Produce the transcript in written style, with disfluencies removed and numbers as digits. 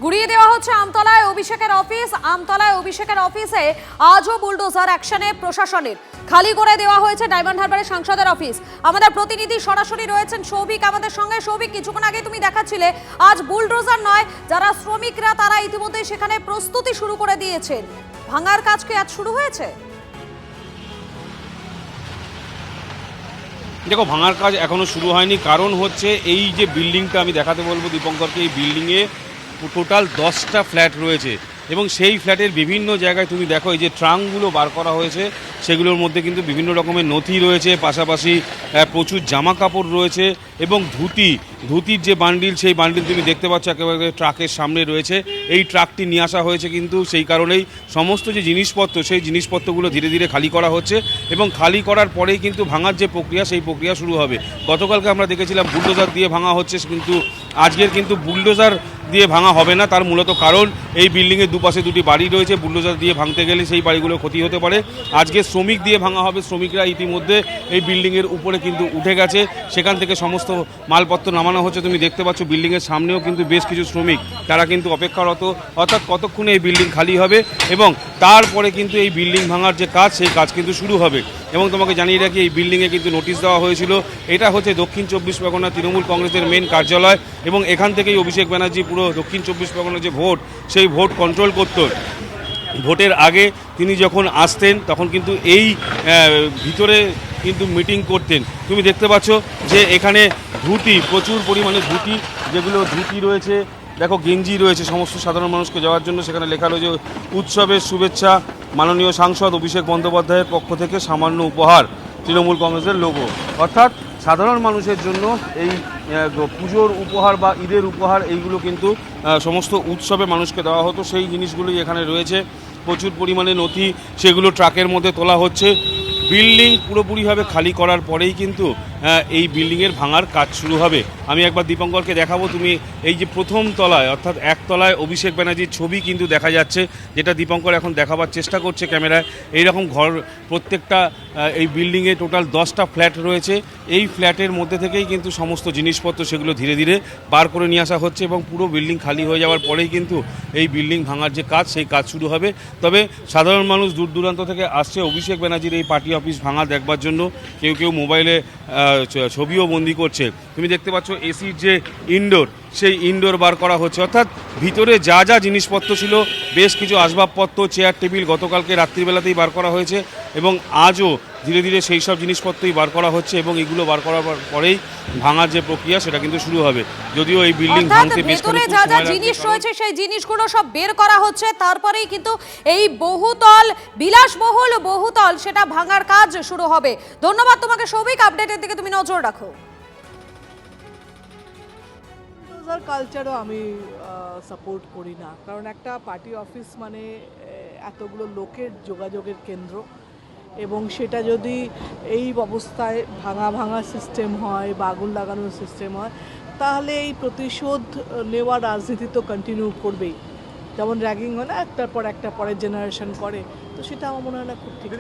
গুড়িয়ে দেওয়া হচ্ছে আমতলায় অভিষেকের অফিসে আজও বুলডোজার অ্যাকশনে প্রশাসনের। খালি করে দেওয়া হয়েছে ডায়মন্ড হারবারের সাংসদের অফিস। আমাদের প্রতিনিধি সরাসরি রয়েছেন সৌভিক আমাদের সঙ্গে। সৌভিক, কিছুক্ষণ আগে তুমি দেখাচ্ছিলে আজ বুলডোজার নয়, যারা শ্রমিকরা তারা ইতিমধ্যে সেখানে প্রস্তুতি শুরু করে দিয়েছেন। ভাঙার কাজ কি আজ শুরু হয়েছে? দেখো, ভাঙার কাজ এখনো শুরু হয়নি। কারণ হচ্ছে এই যে বিল্ডিংটা আমি দেখাতে বলবো দীপঙ্করকে, এই বিল্ডিংয়ে টোটাল 10টা ফ্ল্যাট রয়েছে এবং সেই ফ্ল্যাটের বিভিন্ন জায়গায় তুমি দেখো এই যে ট্রাঙ্কগুলো বার করা হয়েছে, সেগুলোর মধ্যে কিন্তু বিভিন্ন রকমের নথি রয়েছে, পাশাপাশি প্রচুর জামা কাপড় রয়েছে এবং ধুতির যে বান্ডিল, সেই বান্ডিল তুমি দেখতে পাচ্ছ একেবারে ট্রাকের সামনে রয়েছে। এই ট্রাকটি নিয়ে আসা হয়েছে কিন্তু সেই কারণেই সমস্ত যে জিনিসপত্র, সেই জিনিসপত্রগুলো ধীরে ধীরে খালি করা হচ্ছে এবং খালি করার পরেই কিন্তু ভাঙার যে প্রক্রিয়া, সেই প্রক্রিয়া শুরু হবে। গতকালকে আমরা দেখেছিলাম বুলডোজার দিয়ে ভাঙা হচ্ছে, কিন্তু আজকের কিন্তু বুলডোজার দিয়ে ভাঙা হবে না। তার মূলত কারণ এই বিল্ডিংয়ের দুপাশে দুটি বাড়ি রয়েছে, বুলডোজার দিয়ে ভাঙতে গেলে সেই বাড়িগুলো ক্ষতি হতে পারে। আজকে শ্রমিক দিয়ে ভাঙা হবে। শ্রমিকরা ইতিমধ্যে এই বিল্ডিংয়ের উপরে কিন্তু উঠে গেছে, সেখান থেকে সমস্ত মালপত্র নামানো হচ্ছে। তুমি দেখতে পাচ্ছ বিল্ডিংয়ের সামনেও কিন্তু বেশ কিছু শ্রমিক, তারা কিন্তু অপেক্ষারত, অর্থাৎ কতক্ষণে এই বিল্ডিং খালি হবে এবং তারপরে কিন্তু এই বিল্ডিং ভাঙার যে কাজ, সেই কাজ কিন্তু শুরু হবে। এবং তোমাকে জানিয়ে রাখি, এই বিল্ডিংয়ে কিন্তু নোটিশ দেওয়া হয়েছিল। এটা হচ্ছে দক্ষিণ 24 পরগনা তৃণমূল কংগ্রেসের মেন কার্যালয় এবং এখান থেকেই অভিষেক ব্যানার্জি পুরো দক্ষিণ 24 পরগনার যে ভোট, সেই ভোট কন্ট্রোল করত। ভোটের আগে তিনি যখন আসতেন তখন কিন্তু এই ভিতরে কিন্তু মিটিং করতেন। তুমি দেখতে পাচ্ছ যে এখানে ধুতি, প্রচুর পরিমাণে ধুতি, যেগুলো ধুতি রয়েছে, দেখো গেঞ্জি রয়েছে সমস্ত সাধারণ মানুষকে যাওয়ার জন্য। সেখানে লেখা রয়েছে উৎসবের শুভেচ্ছা, মাননীয় সাংসদ অভিষেক বন্দ্যোপাধ্যায়ের পক্ষ থেকে সামান্য উপহার, তৃণমূল কংগ্রেসের লোগো। অর্থাৎ সাধারণ মানুষের জন্য এই পুজোর উপহার বা ঈদের উপহার, এইগুলো কিন্তু সমস্ত উৎসবে মানুষকে দেওয়া হতো, সেই জিনিসগুলোই এখানে রয়েছে। প্রচুর পরিমাণে নথি, সেগুলো ট্রাকের মধ্যে তোলা হচ্ছে। বিল্ডিং পুরোপুরিভাবে খালি করার পরেই কিন্তু এই বিল্ডিংয়ের ভাঙার কাজ শুরু হবে। আমি একবার দীপঙ্করকে দেখাবো। তুমি এই যে প্রথম তলায়, অর্থাৎ একতলায় অভিষেক ব্যানার্জির ছবি কিন্তু দেখা যাচ্ছে, যেটা দীপঙ্কর এখন দেখাবার চেষ্টা করছে ক্যামেরায়। এইরকম ঘর প্রত্যেকটা এই বিল্ডিংয়ে টোটাল 10টা ফ্ল্যাট রয়েছে। এই ফ্ল্যাটের মধ্যে থেকেই কিন্তু সমস্ত জিনিসপত্র, সেগুলো ধীরে ধীরে বার করে নিয়ে আসা হচ্ছে এবং পুরো বিল্ডিং খালি হয়ে যাওয়ার পরেই কিন্তু এই বিল্ডিং ভাঙার যে কাজ, সেই কাজ শুরু হবে। তবে সাধারণ মানুষ দূর দূরান্ত থেকে আসছে অভিষেক ব্যানার্জির এই পার্টি অফিস ভাঙা দেখবার জন্য। কেউ কেউ মোবাইলে ছবিও বন্দি করছে। তুমি দেখতে পাচ্ছ এসির যে ইনডোর, সেই ইনডোর বার করা হচ্ছে। অর্থাৎ ভিতরে যা যা জিনিসপত্র ছিল, বেশ কিছু আসবাবপত্র, চেয়ার টেবিল গতকালকে রাত্রিবেলাতেই বার করা হয়েছে এবং আজও ধীরে ধীরে সেই সব জিনিসপত্রই বার করা হচ্ছে এবং এগুলো বার করার পরেই ভাঙার যে প্রক্রিয়া, সেটা কিন্তু শুরু হবে। যদিও এই বিল্ডিং ভাঙতে বেশ ভেতরে যা যা জিনিস রয়েছে সেই জিনিসগুলো সব বের করা হচ্ছে, তারপরেই কিন্তু এই বহুতল, বিলাসবহুল বহুতল, সেটা ভাঙার কাজ শুরু হবে। ধন্যবাদ তোমাকে সৌভিক, আপডেটের দিকে তুমি নজর রাখো। কালচারও আমি সাপোর্ট করি না, কারণ একটা পার্টি অফিস মানে এতগুলো লোকের যোগাযোগের কেন্দ্র, এবং সেটা যদি এই অবস্থায় ভাঙা সিস্টেম হয় বা আগুন লাগানোর সিস্টেম হয়, তাহলে এই প্রতিশোধ নেওয়ার রাজনীতি তো কন্টিনিউ করবেই। যেমন র্যাগিং হয় না, একটার পর একটা পরের জেনারেশন করে, তো সেটা আমার মনে হয় না খুব ঠিক।